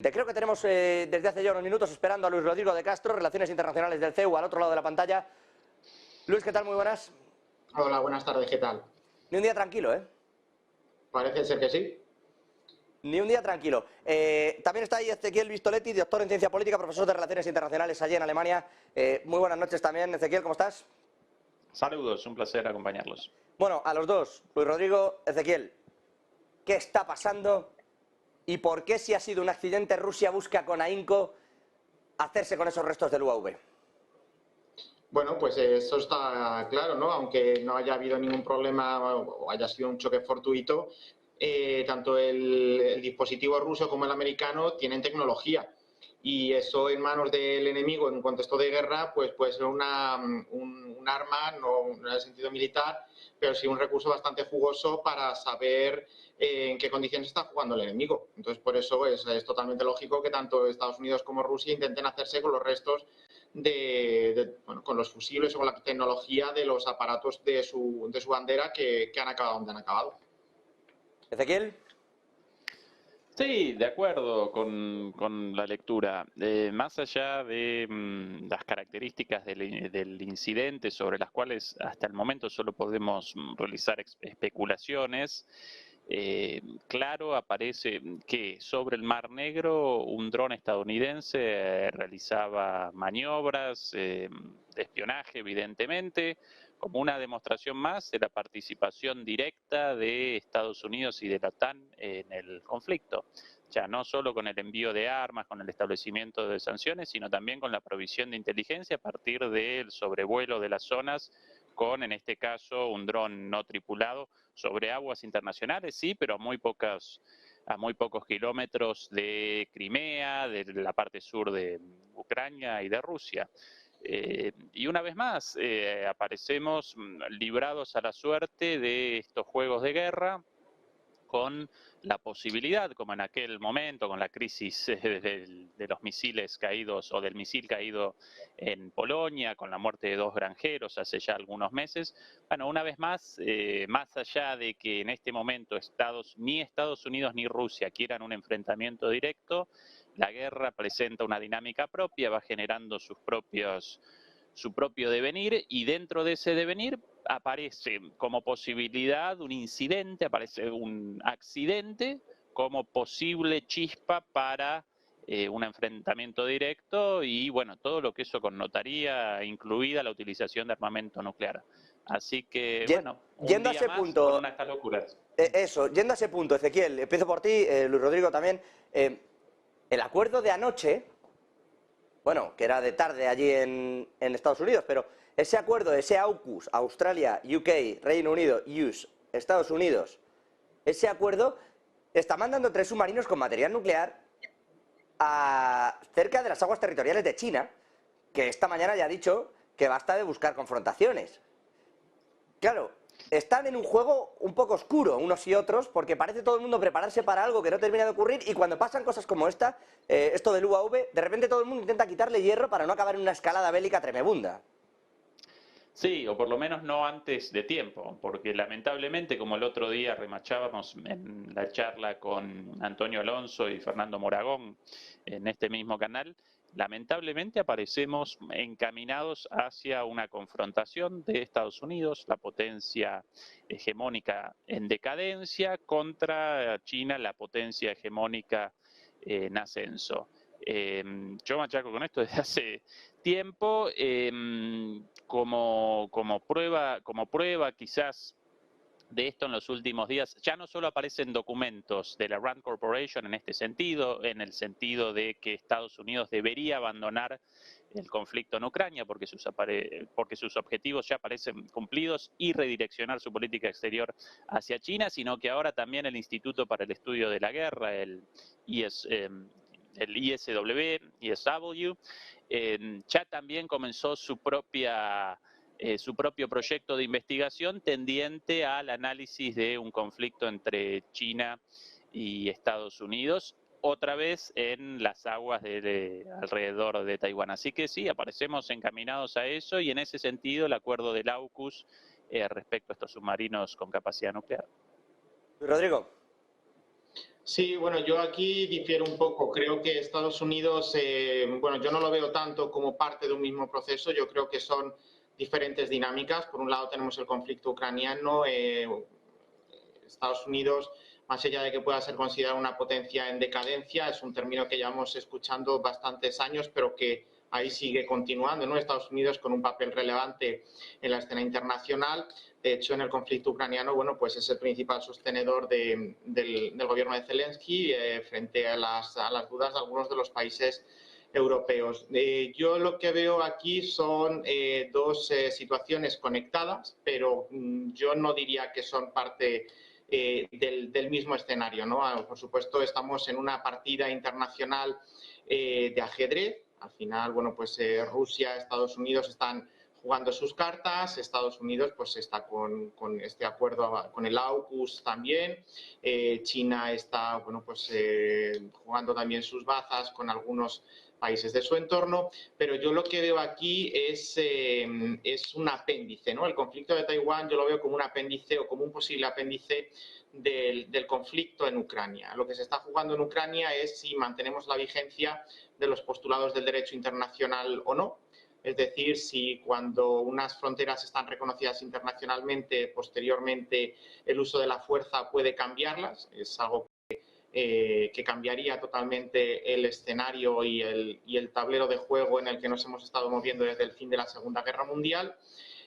Creo que tenemos desde hace ya unos minutos esperando a Luis Rodrigo de Castro, Relaciones Internacionales del CEU, al otro lado de la pantalla. Luis, ¿qué tal? Muy buenas. Hola, buenas tardes, ¿qué tal? Ni un día tranquilo, ¿eh? Parece ser que sí. Ni un día tranquilo. También está ahí Ezequiel Vistoletti, doctor en Ciencia Política, profesor de Relaciones Internacionales allí en Alemania. Muy buenas noches también, Ezequiel, ¿cómo estás? Saludos, un placer acompañarlos. Bueno, a los dos, Luis Rodrigo, Ezequiel, ¿qué está pasando y por qué, si ha sido un accidente, Rusia busca con ahínco hacerse con esos restos del UAV? Bueno, pues eso está claro, ¿no? Aunque no haya habido ningún problema o haya sido un choque fortuito, tanto el dispositivo ruso como el americano tienen tecnología. Y eso en manos del enemigo en un contexto de guerra, pues puede ser un arma, no en el sentido militar, pero sí un recurso bastante jugoso para saber en qué condiciones está jugando el enemigo. Entonces, por eso es totalmente lógico que tanto Estados Unidos como Rusia intenten hacerse con los restos bueno, con los fusibles o con la tecnología de los aparatos de su bandera que han acabado donde han acabado. Ezequiel. Sí, de acuerdo con la lectura. Más allá de las características del incidente sobre las cuales hasta el momento solo podemos realizar especulaciones, claro aparece que sobre el Mar Negro un dron estadounidense realizaba maniobras de espionaje, evidentemente, como una demostración más de la participación directa de Estados Unidos y de la OTAN en el conflicto. Ya no solo con el envío de armas, con el establecimiento de sanciones, sino también con la provisión de inteligencia a partir del sobrevuelo de las zonas con, en este caso, un dron no tripulado sobre aguas internacionales, sí, pero a muy pocos kilómetros de Crimea, de la parte sur de Ucrania y de Rusia. Y una vez más aparecemos librados a la suerte de estos juegos de guerra, con la posibilidad, como en aquel momento, con la crisis de los misiles caídos o del misil caído en Polonia, con la muerte de 2 granjeros hace ya algunos meses. Bueno, una vez más, más allá de que en este momento ni Estados Unidos ni Rusia quieran un enfrentamiento directo, la guerra presenta una dinámica propia, va generando su propio devenir, y dentro de ese devenir aparece como posibilidad un incidente, aparece un accidente como posible chispa para un enfrentamiento directo y bueno, todo lo que eso connotaría, incluida la utilización de armamento nuclear. Así que bueno, un Yendo a día ese más con punto, una de estas locuras. yendo a ese punto, Ezequiel, empiezo por ti, Luis Rodrigo también. El acuerdo de anoche, bueno, que era de tarde allí en Estados Unidos, pero ese acuerdo, ese AUKUS, Australia, UK, Reino Unido, US, Estados Unidos, ese acuerdo está mandando 3 submarinos con material nuclear cerca de las aguas territoriales de China, que esta mañana ya ha dicho que basta de buscar confrontaciones. Claro, están en un juego un poco oscuro unos y otros, porque parece todo el mundo prepararse para algo que no termina de ocurrir, y cuando pasan cosas como esta, esto del UAV, de repente todo el mundo intenta quitarle hierro para no acabar en una escalada bélica tremebunda. Sí, o por lo menos no antes de tiempo, porque lamentablemente, como el otro día remachábamos en la charla con Antonio Alonso y Fernando Moragón en este mismo canal, lamentablemente aparecemos encaminados hacia una confrontación de Estados Unidos, la potencia hegemónica en decadencia, contra China, la potencia hegemónica en ascenso. Yo machaco con esto desde hace tiempo, como prueba quizás de esto en los últimos días, ya no solo aparecen documentos de la Rand Corporation en este sentido, en el sentido de que Estados Unidos debería abandonar el conflicto en Ucrania porque sus objetivos ya parecen cumplidos, y redireccionar su política exterior hacia China, sino que ahora también el Instituto para el Estudio de la Guerra, el ISW, ya también comenzó su propio proyecto de investigación tendiente al análisis de un conflicto entre China y Estados Unidos, otra vez en las aguas alrededor de Taiwán. Así que sí, aparecemos encaminados a eso, y en ese sentido el acuerdo del AUKUS respecto a estos submarinos con capacidad nuclear. Rodrigo. Sí, bueno, yo aquí difiero un poco. Creo que Estados Unidos, bueno, yo no lo veo tanto como parte de un mismo proceso. Yo creo que son diferentes dinámicas. Por un lado tenemos el conflicto ucraniano. Estados Unidos, más allá de que pueda ser considerado una potencia en decadencia, es un término que llevamos escuchando bastantes años, pero que ahí sigue continuando, ¿no? Estados Unidos con un papel relevante en la escena internacional. De hecho, en el conflicto ucraniano, bueno, pues es el principal sostenedor del gobierno de Zelensky frente a las dudas de algunos de los países europeos. Yo lo que veo aquí son dos situaciones conectadas, pero yo no diría que son parte del mismo escenario, ¿no? Por supuesto, estamos en una partida internacional de ajedrez. Al final, bueno, pues Rusia, Estados Unidos están jugando sus cartas. Estados Unidos pues está con este acuerdo con el AUKUS también. China está, bueno, pues jugando también sus bazas con algunos países de su entorno, pero yo lo que veo aquí es un apéndice, ¿no? El conflicto de Taiwán yo lo veo como un apéndice o como un posible apéndice del conflicto en Ucrania. Lo que se está jugando en Ucrania es si mantenemos la vigencia de los postulados del derecho internacional o no. Es decir, si cuando unas fronteras están reconocidas internacionalmente, posteriormente el uso de la fuerza puede cambiarlas, es algo que cambiaría totalmente el escenario y el tablero de juego en el que nos hemos estado moviendo desde el fin de la Segunda Guerra Mundial.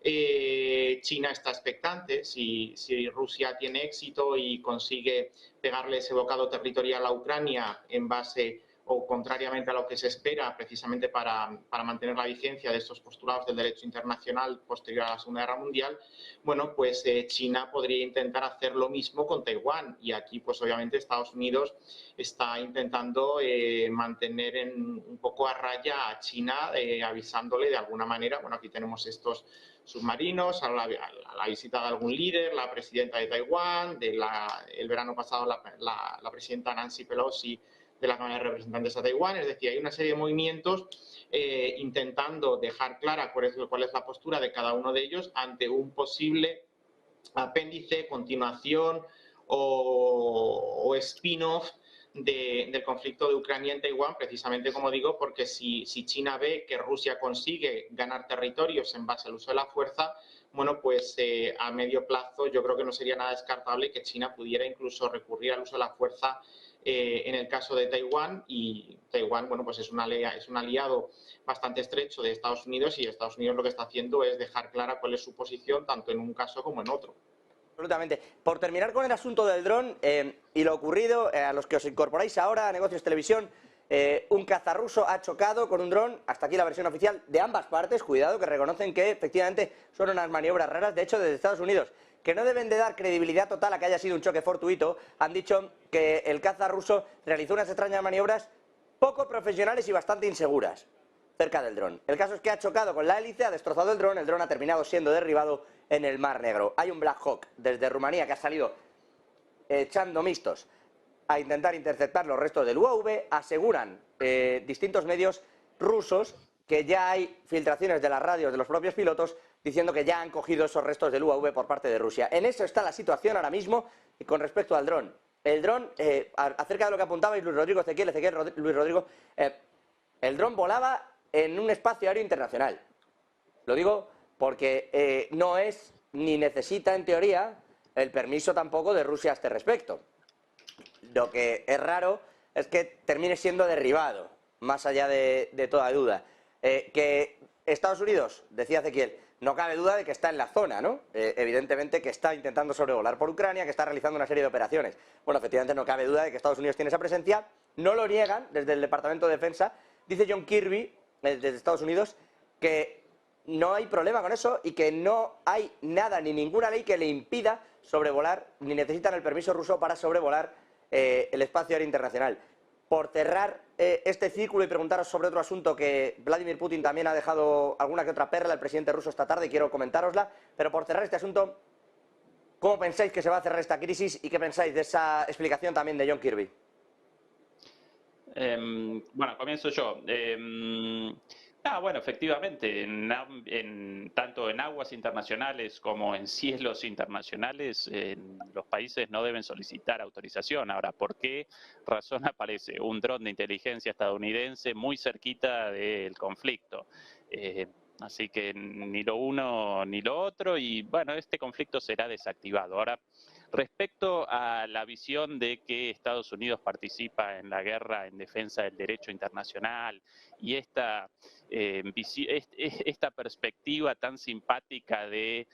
China está expectante. Si Rusia tiene éxito y consigue pegarle ese bocado territorial a Ucrania en base o contrariamente a lo que se espera precisamente para mantener la vigencia de estos postulados del derecho internacional posterior a la Segunda Guerra Mundial, bueno, pues China podría intentar hacer lo mismo con Taiwán, y aquí pues obviamente Estados Unidos está intentando mantener un poco a raya a China, avisándole de alguna manera. Bueno, aquí tenemos estos submarinos, a la visita de algún líder, la presidenta de Taiwán, el verano pasado la presidenta Nancy Pelosi de la Cámara de Representantes a Taiwán. Es decir, hay una serie de movimientos intentando dejar clara cuál es la postura de cada uno de ellos ante un posible apéndice, continuación o spin-off del conflicto de Ucrania en Taiwán, precisamente, como digo, porque si China ve que Rusia consigue ganar territorios en base al uso de la fuerza, bueno, pues a medio plazo yo creo que no sería nada descartable que China pudiera incluso recurrir al uso de la fuerza en el caso de Taiwán. Y Taiwán, bueno, pues es un aliado bastante estrecho de Estados Unidos, y Estados Unidos lo que está haciendo es dejar clara cuál es su posición tanto en un caso como en otro. Absolutamente. Por terminar con el asunto del dron y lo ocurrido, a los que os incorporáis ahora a Negocios Televisión, un caza ruso ha chocado con un dron, hasta aquí la versión oficial de ambas partes, cuidado, que reconocen que efectivamente son unas maniobras raras, de hecho desde Estados Unidos, que no deben de dar credibilidad total a que haya sido un choque fortuito, han dicho que el caza ruso realizó unas extrañas maniobras poco profesionales y bastante inseguras cerca del dron. El caso es que ha chocado con la hélice, ha destrozado el dron ha terminado siendo derribado en el Mar Negro. Hay un Black Hawk desde Rumanía que ha salido echando mistos a intentar interceptar los restos del UAV. Aseguran distintos medios rusos que ya hay filtraciones de las radios de los propios pilotos diciendo que ya han cogido esos restos del UAV por parte de Rusia. En eso está la situación ahora mismo con respecto al dron. El dron, acerca de lo que apuntabais Luis Rodrigo, Luis Rodrigo, el dron volaba en un espacio aéreo internacional. Lo digo porque no es ni necesita en teoría el permiso tampoco de Rusia a este respecto. Lo que es raro es que termine siendo derribado, más allá de toda duda. Que Estados Unidos, decía Ezequiel, no cabe duda de que está en la zona, ¿no? Evidentemente que está intentando sobrevolar por Ucrania, que está realizando una serie de operaciones. Bueno, efectivamente no cabe duda de que Estados Unidos tiene esa presencia, no lo niegan desde el Departamento de Defensa. Dice John Kirby, desde Estados Unidos, que no hay problema con eso y que no hay nada, ni ninguna ley que le impida sobrevolar, ni necesitan el permiso ruso para sobrevolar el espacio aéreo internacional. Por cerrar este círculo y preguntaros sobre otro asunto que Vladimir Putin también ha dejado alguna que otra perla al presidente ruso esta tarde, y quiero comentárosla, pero por cerrar este asunto, ¿cómo pensáis que se va a cerrar esta crisis y qué pensáis de esa explicación también de John Kirby? Bueno, comienzo yo. Ah, bueno, efectivamente, tanto en aguas internacionales como en cielos internacionales, los países no deben solicitar autorización. Ahora, ¿por qué razón aparece un dron de inteligencia estadounidense muy cerquita del conflicto? Eh, Así que ni lo uno ni lo otro, y bueno, este conflicto será desactivado. Ahora, respecto a la visión de que Estados Unidos participa en la guerra en defensa del derecho internacional y esta perspectiva tan simpática de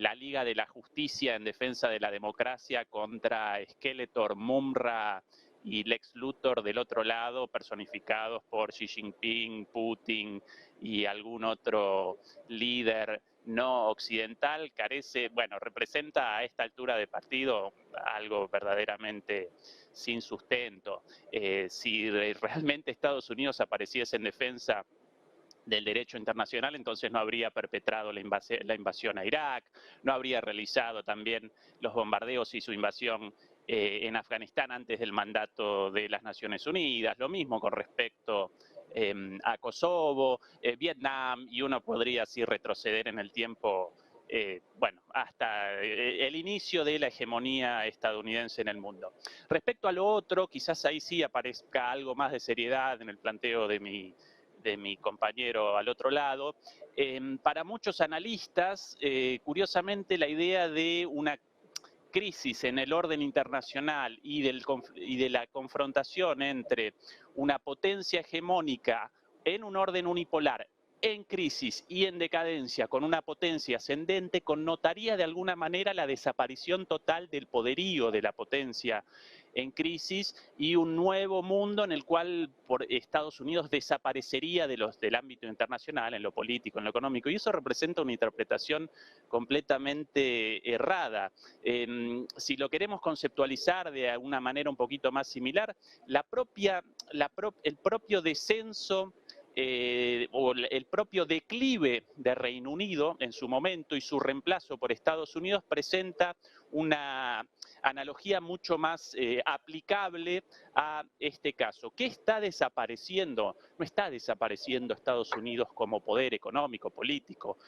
la Liga de la Justicia en defensa de la democracia contra Skeletor, Mumra y Lex Luthor del otro lado, personificados por Xi Jinping, Putin y algún otro líder no occidental, representa a esta altura de partido algo verdaderamente sin sustento. Si realmente Estados Unidos apareciese en defensa del derecho internacional, entonces no habría perpetrado la invasión a Irak, no habría realizado también los bombardeos y su invasión en Afganistán antes del mandato de las Naciones Unidas, lo mismo con respecto a Kosovo, Vietnam, y uno podría así retroceder en el tiempo, hasta el inicio de la hegemonía estadounidense en el mundo. Respecto a lo otro, quizás ahí sí aparezca algo más de seriedad en el planteo de mi compañero al otro lado. Para muchos analistas, curiosamente, la idea de una crisis en el orden internacional y de la confrontación entre una potencia hegemónica en un orden unipolar en crisis y en decadencia con una potencia ascendente connotaría de alguna manera la desaparición total del poderío de la potencia en crisis y un nuevo mundo en el cual Estados Unidos desaparecería del ámbito internacional, en lo político, en lo económico, y eso representa una interpretación completamente errada. Si lo queremos conceptualizar de alguna manera un poquito más similar, el propio descenso o el propio declive de Reino Unido en su momento y su reemplazo por Estados Unidos presenta una analogía mucho más aplicable a este caso. ¿Qué está desapareciendo? No está desapareciendo Estados Unidos como poder económico, político,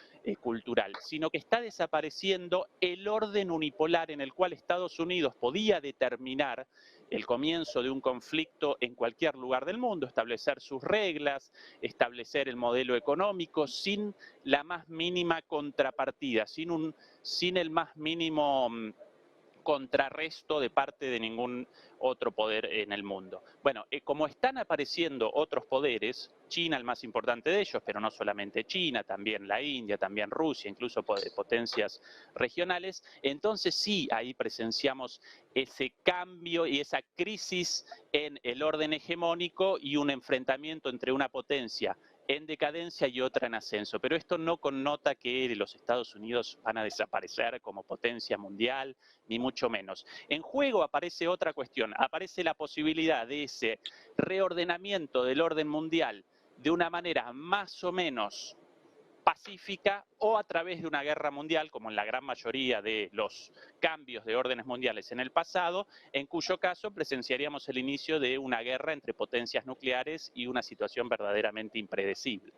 cultural, sino que está desapareciendo el orden unipolar en el cual Estados Unidos podía determinar el comienzo de un conflicto en cualquier lugar del mundo, establecer sus reglas, establecer el modelo económico sin la más mínima contrapartida, sin el más mínimo contrarresto de parte de ningún otro poder en el mundo. Bueno, como están apareciendo otros poderes, China el más importante de ellos, pero no solamente China, también la India, también Rusia, incluso potencias regionales, entonces sí, ahí presenciamos ese cambio y esa crisis en el orden hegemónico y un enfrentamiento entre una potencia en decadencia y otra en ascenso. Pero esto no connota que los Estados Unidos van a desaparecer como potencia mundial, ni mucho menos. En juego aparece otra cuestión, aparece la posibilidad de ese reordenamiento del orden mundial de una manera más o menos pacífica o a través de una guerra mundial, como en la gran mayoría de los cambios de órdenes mundiales en el pasado, en cuyo caso presenciaríamos el inicio de una guerra entre potencias nucleares y una situación verdaderamente impredecible.